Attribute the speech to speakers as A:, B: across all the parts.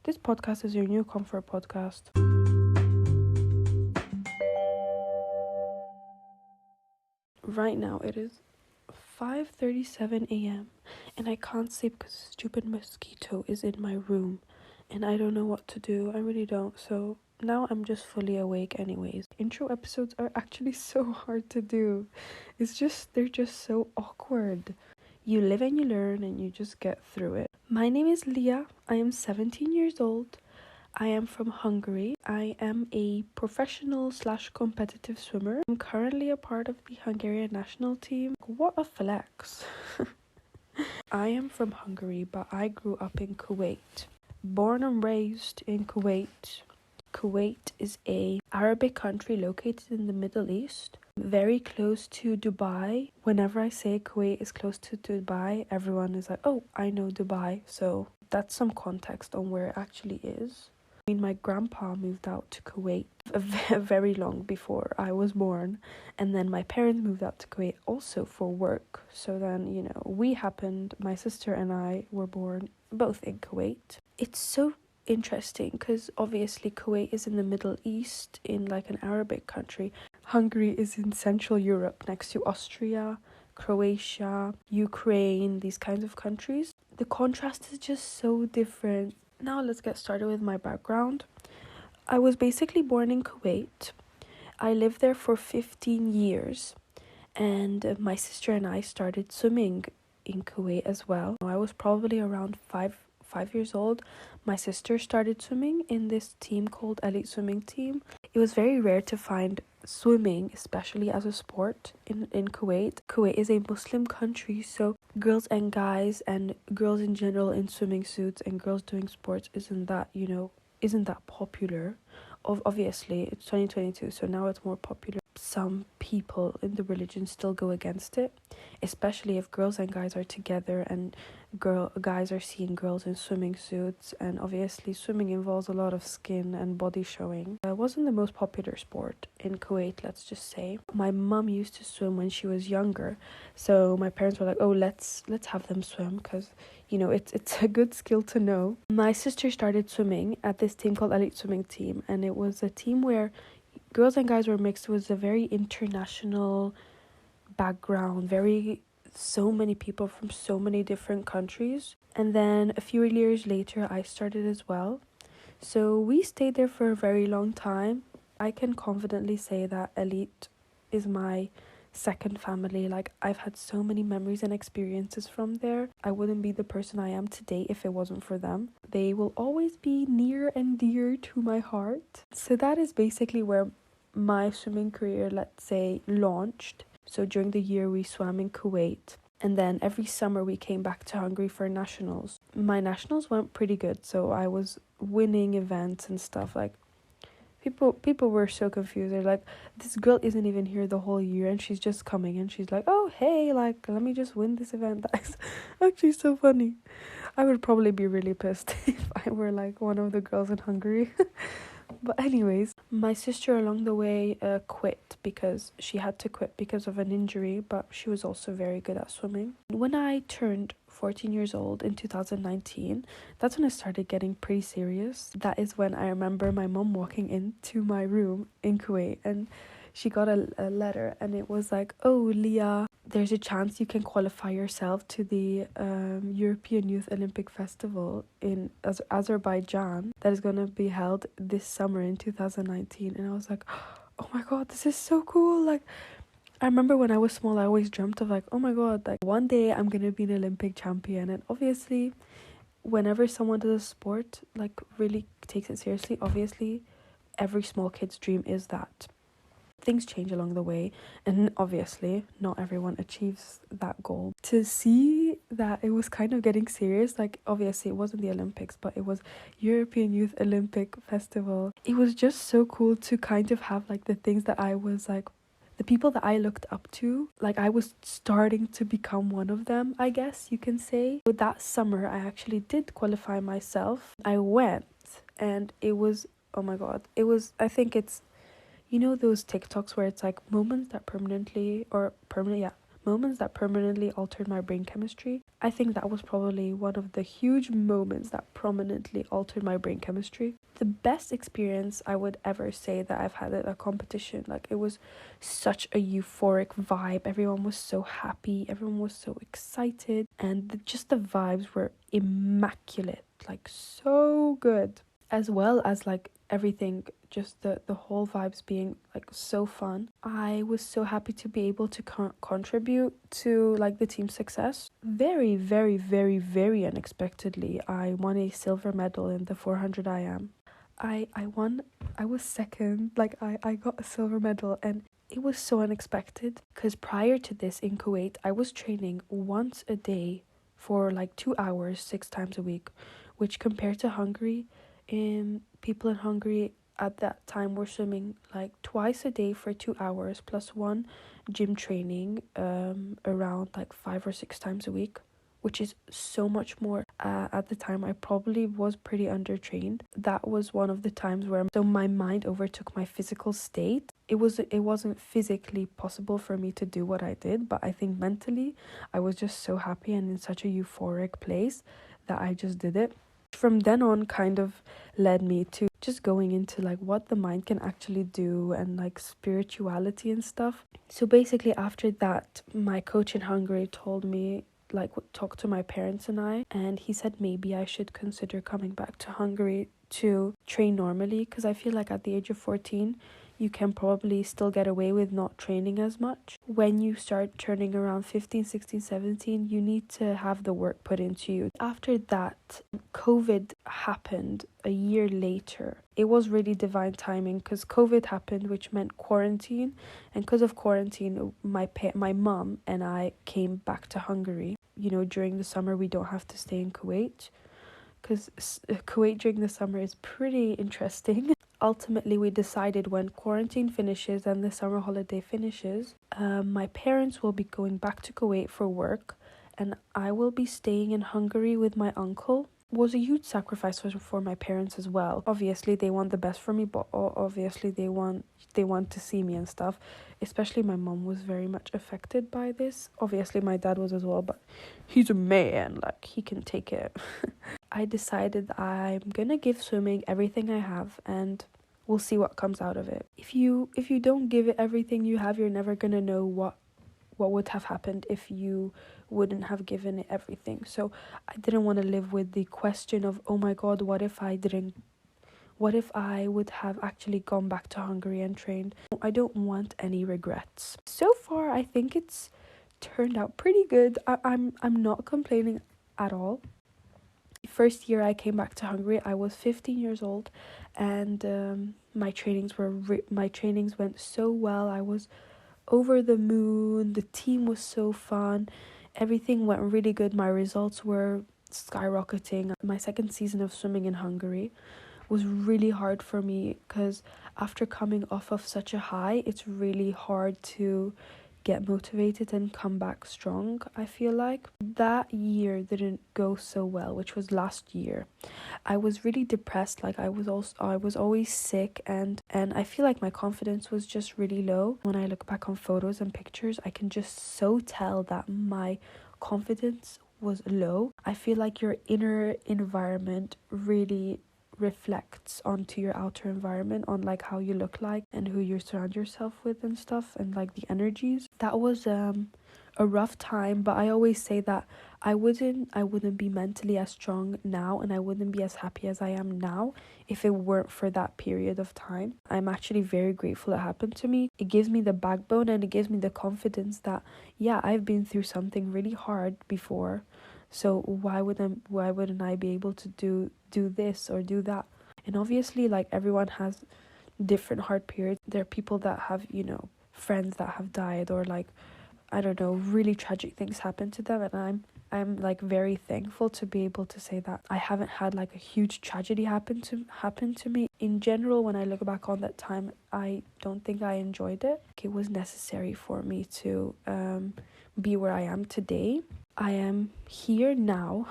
A: This podcast is your new comfort podcast. Right now it is 5:37 a.m. and I can't sleep because a stupid mosquito is in my room and I don't know what to do. I really don't. So now I'm just fully awake anyways. Intro episodes are actually so hard to do. They're just so awkward. You live and you learn and you just get through it. My name is Leah. I am 17 years old. I am from Hungary. I am a professional/competitive swimmer. I'm currently a part of the Hungarian national team. What a flex. I am from Hungary, but I grew up in Kuwait. Born and raised in Kuwait. Kuwait is a Arabic country located in the Middle East, very close to Dubai. Whenever I say Kuwait is close to Dubai, everyone is like, oh, I know Dubai. So that's some context on where it actually is. I mean, my grandpa moved out to Kuwait very long before I was born, and then my parents moved out to Kuwait also for work. So then, my sister and I were born both in Kuwait. It's so interesting because obviously Kuwait is in the Middle East, in like an Arabic country. Hungary is in Central Europe next to Austria, Croatia, Ukraine, these kinds of countries. The contrast is just so different. Now let's get started with my background. I was basically born in Kuwait. I lived there for 15 years and my sister and I started swimming in Kuwait as well. I was probably around five years old. My sister started swimming in this team called Elite Swimming Team. It was very rare to find swimming, especially as a sport in Kuwait. Kuwait is a Muslim country, so girls and guys and girls in general in swimming suits and girls doing sports isn't that popular. Obviously it's 2022, so now it's more popular. Some people in the religion still go against it, especially if girls and guys are together and guys are seeing girls in swimming suits, and obviously swimming involves a lot of skin and body showing. It wasn't the most popular sport in Kuwait, let's just say. My mum used to swim when she was younger, so my parents were like, oh, let's have them swim because it's a good skill to know. My sister started swimming at this team called Elite Swimming Team, and it was a team where girls and guys were mixed. It was a very international background, so many people from so many different countries. And then a few years later, I started as well. So we stayed there for a very long time. I can confidently say that Elite is my second family. Like, I've had so many memories and experiences from there. I wouldn't be the person I am today if it wasn't for them. They will always be near and dear to my heart. So that is basically where my swimming career, let's say, launched. So during the year we swam in Kuwait, and then every summer we came back to Hungary for nationals. My nationals went pretty good, so I was winning events and stuff. Like, people were so confused. They're like, this girl isn't even here the whole year and she's just coming and she's like, oh hey, like, let me just win this event. That's actually so funny. I would probably be really pissed if I were like one of the girls in Hungary. But anyways, my sister along the way quit because she had to quit because of an injury, but she was also very good at swimming. When I turned 14 years old in 2019, that's when I started getting pretty serious. That is when I remember my mom walking into my room in Kuwait and she got a letter and it was like, oh, Leah, there's a chance you can qualify yourself to the European Youth Olympic Festival in Azerbaijan that is going to be held this summer in 2019. And I was like, oh my god, this is so cool. Like, I remember when I was small, I always dreamt of like, oh my god, like one day I'm going to be an Olympic champion. And obviously, whenever someone does a sport, like really takes it seriously, obviously every small kid's dream is that. Things change along the way, and obviously not everyone achieves that goal. To see that it was kind of getting serious, like obviously it wasn't the Olympics, but it was European Youth Olympic Festival. It was just so cool to kind of have like the things that I was like, the people that I looked up to, like I was starting to become one of them, I guess you can say. With that summer, I actually did qualify myself. I went and it was, oh my god, I think it's, those TikToks where it's like moments that moments that permanently altered my brain chemistry. I think that was probably one of the huge moments that prominently altered my brain chemistry. The best experience I would ever say that I've had at a competition. Like, it was such a euphoric vibe. Everyone was so happy, everyone was so excited, and just the vibes were immaculate, like so good, as well as like everything, just the whole vibes being like so fun. I was so happy to be able to contribute to like the team's success. Very, very, very, very unexpectedly, I won a silver medal in the 400 IM. I won. I was second. Like, I got a silver medal, and it was so unexpected because prior to this in Kuwait, I was training once a day for like 2 hours 6 times a week, which compared to Hungary, people in Hungary at that time were swimming like twice a day for 2 hours plus one gym training, around like 5 or 6 times a week, which is so much more. At the time, I probably was pretty undertrained. That was one of the times where my mind overtook my physical state. It wasn't physically possible for me to do what I did, but I think mentally I was just so happy and in such a euphoric place that I just did it. From then on, kind of led me to just going into like what the mind can actually do and like spirituality and stuff. So basically after that, my coach in Hungary told me, like, talk to my parents and he said maybe I should consider coming back to Hungary to train normally, because I feel like at the age of 14 you can probably still get away with not training as much. When you start turning around 15, 16, 17, you need to have the work put into you. After that, COVID happened a year later. It was really divine timing because COVID happened, which meant quarantine. And because of quarantine, my mom and I came back to Hungary. You know, during the summer, we don't have to stay in Kuwait, because Kuwait during the summer is pretty interesting. Ultimately, we decided when quarantine finishes and the summer holiday finishes, my parents will be going back to Kuwait for work, and I will be staying in Hungary with my uncle. It was a huge sacrifice for my parents as well. Obviously, they want the best for me, but obviously they want to see me and stuff. Especially my mom was very much affected by this. Obviously, my dad was as well, but he's a man, like, he can take it. I decided I'm gonna give swimming everything I have, and we'll see what comes out of it. If you don't give it everything you have, you're never gonna know what would have happened if you wouldn't have given it everything. So I didn't want to live with the question of, oh my god, what if I would have actually gone back to Hungary and trained. I don't want any regrets. So far, I think it's turned out pretty good. I'm not complaining at all. The first year I came back to Hungary, I was 15 years old, and my trainings went so well. I was over the moon. The team was so fun. Everything went really good. My results were skyrocketing. My second season of swimming in Hungary was really hard for me because after coming off of such a high, it's really hard to get motivated and come back strong. I feel like that year didn't go so well, which was last year. I was really depressed. Like, I was always sick, and I feel like my confidence was just really low. When I look back on photos and pictures, I can just so tell that my confidence was low. I feel like your inner environment really reflects onto your outer environment, on like how you look like and who you surround yourself with and stuff, and like the energies. That was a rough time, but I always say that I wouldn't be mentally as strong now, and I wouldn't be as happy as I am now if it weren't for that period of time. I'm actually very grateful it happened to me. It gives me the backbone and it gives me the confidence that, yeah, I've been through something really hard before, so why wouldn't I be able to do this or do that? And obviously, like, everyone has different hard periods. There are people that have, you know, friends that have died, or like, I don't know, really tragic things happen to them, and I'm like very thankful to be able to say that I haven't had like a huge tragedy happen to me. In general, when I look back on that time, I don't think I enjoyed it. It was necessary for me to be where I am today. I am here now.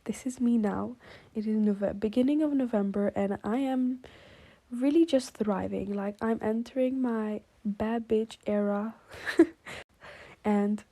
A: This is me now. It is beginning of November, and I am really just thriving. Like, I'm entering my bad bitch era. and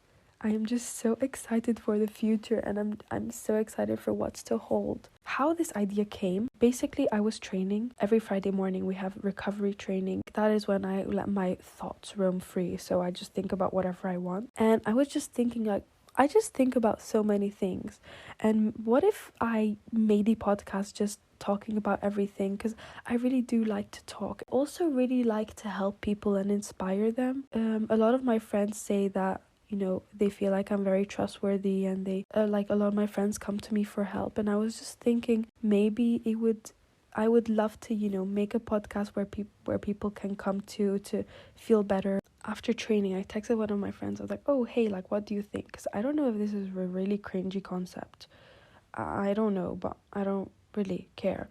A: I am just so excited for the future, and I'm so excited for what's to hold. How this idea came, basically I was training. Every Friday morning we have recovery training. That is when I let my thoughts roam free, so I just think about whatever I want. And I was just thinking, like, I just think about so many things. And what if I made a podcast just talking about everything? Because I really do like to talk. I also really like to help people and inspire them. A lot of my friends say that, you know, they feel like I'm very trustworthy, and they like, a lot of my friends come to me for help. And I was just thinking, maybe I would love to, you know, make a podcast where people can come to feel better. After training, I texted one of my friends. I was like, oh, hey, like, what do you think? Because I don't know if this is a really cringy concept. I don't know, but I don't really care.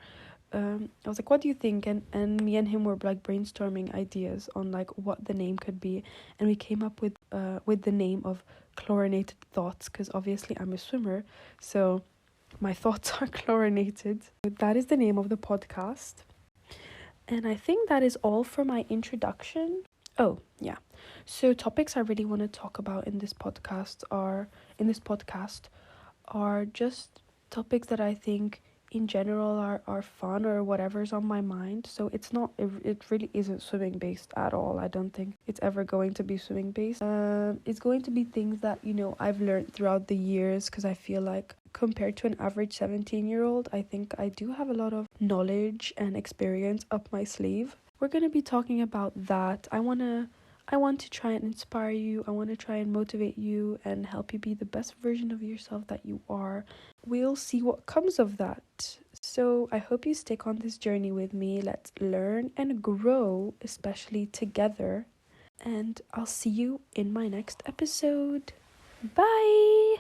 A: I was like, what do you think? And me and him were like brainstorming ideas on like what the name could be, and we came up with the name of Chlorinated Thoughts, because obviously I'm a swimmer, so my thoughts are chlorinated. That is the name of the podcast. And I think that is all for my introduction. Oh, yeah. So topics I really want to talk about in this podcast are just topics that I think in general are fun, or whatever's on my mind. So it really isn't swimming based at all. I don't think it's ever going to be swimming based. It's going to be things that, you know, I've learned throughout the years, because I feel like compared to an average 17-year-old, I think I do have a lot of knowledge and experience up my sleeve. We're going to be talking about that. I want to try and inspire you. I want to try and motivate you and help you be the best version of yourself that you are. We'll see what comes of that. So I hope you stick on this journey with me. Let's learn and grow, especially together. And I'll see you in my next episode. Bye!